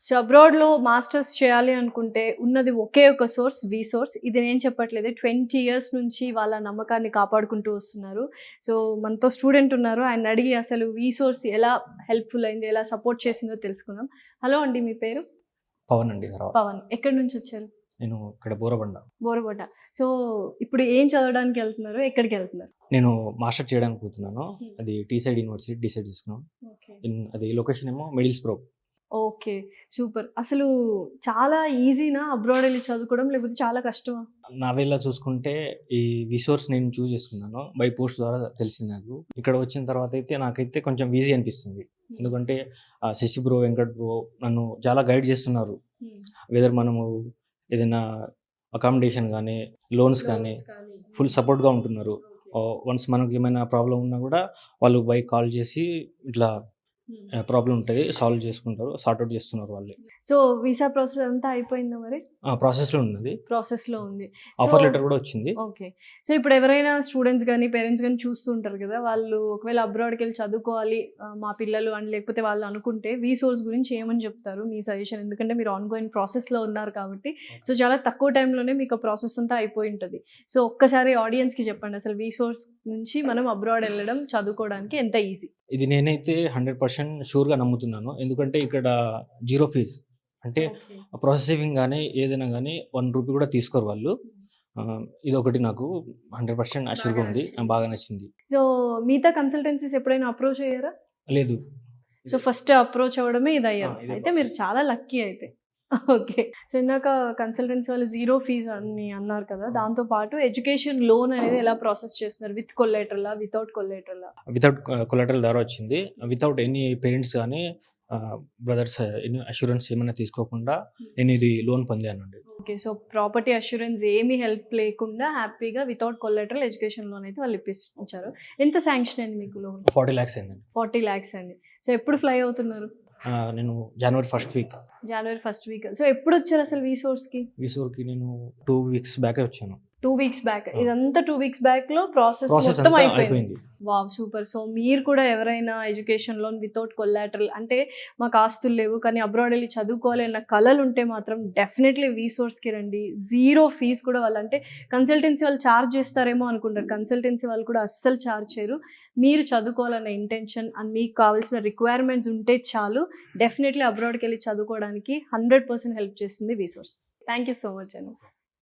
So అబ్రాడ్‌లో masters చేయాలి అనుకుంటే ఉన్నది ఒకే ఒక సోర్స్ వీసోర్స్. ఇది నేను చెప్పట్లేదు. 20 ఇయర్స్ నుంచి వాళ్ళ నమ్మకాన్ని కాపాడుకుంటూ వస్తున్నారు. సో మనతో స్టూడెంట్ ఉన్నారు. ఆయన్ని అడిగి అసలు వీసోర్స్ ఎలా హెల్ప్‌ఫుల్ అయింది, ఎలా సపోర్ట్ చేసిందో తెలుసుకుందాం. హలో అండి, మీ పేరు? పవన్ అండి. పవన్. ఎక్కడి నుంచి వచ్చారు? నేను ఇక్కడ బోరబండ. బోరబండ. సో ఇప్పుడు ఏం చదవడానికి వెళ్తున్నారు? ఎక్కడికి వెళ్తున్నారు? నేను మాస్టర్ చేయడానికి పోతున్నాను. అది టీసైడ్ యూనివర్సిటీ డిసైడ్ చేసుకున్నాను. అది లొకేషన్ ఏమో మిడిల్స్బ్రో. Okay, super. అసలు చాలా ఈజీనా అబ్రాడ్ వెళ్ళి చదువుకోవడం, లేకపోతే చాలా కష్టమా? నా వేళ చూసుకుంటే ఈ విసోర్స్ నేను చూస్ చేసుకున్నాను. బై పోస్ట్ ద్వారా తెలిసింది నాకు. ఇక్కడ వచ్చిన తర్వాత అయితే నాకైతే కొంచెం ఈజీ అనిపిస్తుంది. ఎందుకంటే శశి బ్రో, వెంకట్ బ్రో నన్ను చాలా గైడ్ చేస్తున్నారు. వెదర్ మనము ఏదైనా అకామిడేషన్ కానీ, లోన్స్ కానీ ఫుల్ సపోర్ట్గా ఉంటున్నారు. వన్స్ మనకి ఏమైనా ప్రాబ్లం ఉన్నా కూడా వాళ్ళు బై కాల్ చేసి ఇట్లా ప్రాబ్లం ఉంటుంది సాల్వ్ చేసుకుంటారు, సార్ట్అవుట్ చేస్తున్నారు వాళ్ళే. సో వీసా ప్రాసెస్ అంతా అయిపోయిందా మరి? ప్రాసెస్లో ఉన్నది. ప్రాసెస్లో ఉంది. ఆఫర్ లెటర్ కూడా వచ్చింది. ఓకే. సో ఇప్పుడు ఎవరైనా స్టూడెంట్స్ కానీ పేరెంట్స్ కానీ చూస్తూ ఉంటారు కదా, వాళ్ళు ఒకవేళ అబ్రాడ్కి వెళ్ళి చదువుకోవాలి మా పిల్లలు అని లేకపోతే వాళ్ళు అనుకుంటే వీసోర్స్ గురించి ఏమని చెప్తారు మీ సజెషన్? ఎందుకంటే మీరు ఆన్గోయింగ్ ప్రాసెస్లో ఉన్నారు కాబట్టి సో చాలా తక్కువ టైంలోనే మీకు ప్రాసెస్ అంతా అయిపోయి ఉంటుంది. సో ఒక్కసారి ఆడియన్స్కి చెప్పండి, అసలు వీసోర్స్ నుంచి మనం అబ్రాడ్ వెళ్ళడం చదువుకోవడానికి ఎంత ఈజీ? ఇది నేనైతే 100% షూర్గా నమ్ముతున్నాను. ఎందుకంటే ఇక్కడ జీరో ఫీజ్, అంటే ప్రాసెసింగ్ కానీ ఏదైనా కానీ 1 రూపీ కూడా తీసుకోరు వాళ్ళు. ఇది ఒకటి నాకు 100% అష్యూర్గా ఉంది, బాగా నచ్చింది. సో మిగతా కన్సల్టెన్సీస్ ఎప్పుడైనా అప్రోచ్ అయ్యారా? లేదు. సో ఫస్ట్ అప్రోచ్ అవ్వడమే ఇది అయ్యారు. అయితే మీరు చాలా లక్కీ అయితే. ఓకే. సో ఇందాక కన్సల్టెన్సీ వాళ్ళు జీరో ఫీజ్ అని అన్నారు కదా, దాంతో పాటు ఎడ్యుకేషన్ లోన్ అనేది ఎలా ప్రాసెస్ చేస్తున్నారు? విత్ కొలేటరలా, వితౌట్ కొలేటరలా? వితౌట్ కొలేటరల్ ద్వారా వచ్చింది. వితౌట్ ఎనీ పేరెంట్స్ కానీ బ్రదర్స్ ఎన్ని అష్యూరెన్స్ ఏమైనా తీసుకోకుండా నేను ఇది లోన్ పొందానండి. ఓకే. సో ప్రాపర్టీ అష్యూరెన్స్ ఏమీ హెల్ప్ లేకుండా హ్యాపీగా వితౌట్ కొలేటరల్ ఎడ్యుకేషన్ లోన్ అయితే వాళ్ళు ఇప్పించారు. ఎంత శాంక్షన్ అయింది మీకు లోన్? 40 lakhs అయిందండి. 40 lakhs అండి. సో ఎప్పుడు ఫ్లై అవుతున్నారు? నేను జనవరి ఫస్ట్ వీక్. సో ఎప్పుడు వచ్చారు అసలు వీసోర్కి నేను 2 weeks బ్యాకే వచ్చాను. 2 weeks బ్యాక్. ఇదంతా 2 weeks బ్యాక్ లో ప్రాసెస్ మొత్తం అయిపోయింది. Wow, super. సో మీరు కూడా ఎవరైనా ఎడ్యుకేషన్ లోన్ వితౌట్ కొలాటరల్, అంటే మాకు ఆస్తులు లేవు కానీ అబ్రాడ్ వెళ్ళి చదువుకోవాలి అన్న కళలు ఉంటే మాత్రం డెఫినెట్లీ వీసోర్స్కి రండి. జీరో ఫీజ్ కూడా వాళ్ళు, అంటే కన్సల్టెన్సీ వాళ్ళు ఛార్జ్ చేస్తారేమో అనుకుంటారు, కన్సల్టెన్సీ వాళ్ళు కూడా అస్సలు ఛార్జ్ చేయరు. మీరు చదువుకోవాలన్న ఇంటెన్షన్ అండ్ మీకు కావాల్సిన రిక్వైర్మెంట్స్ ఉంటే చాలు, డెఫినెట్లీ అబ్రాడ్కి వెళ్ళి చదువుకోవడానికి 100% హెల్ప్ చేస్తుంది వీసోర్స్. థ్యాంక్ యూ సో మచ్ అండి.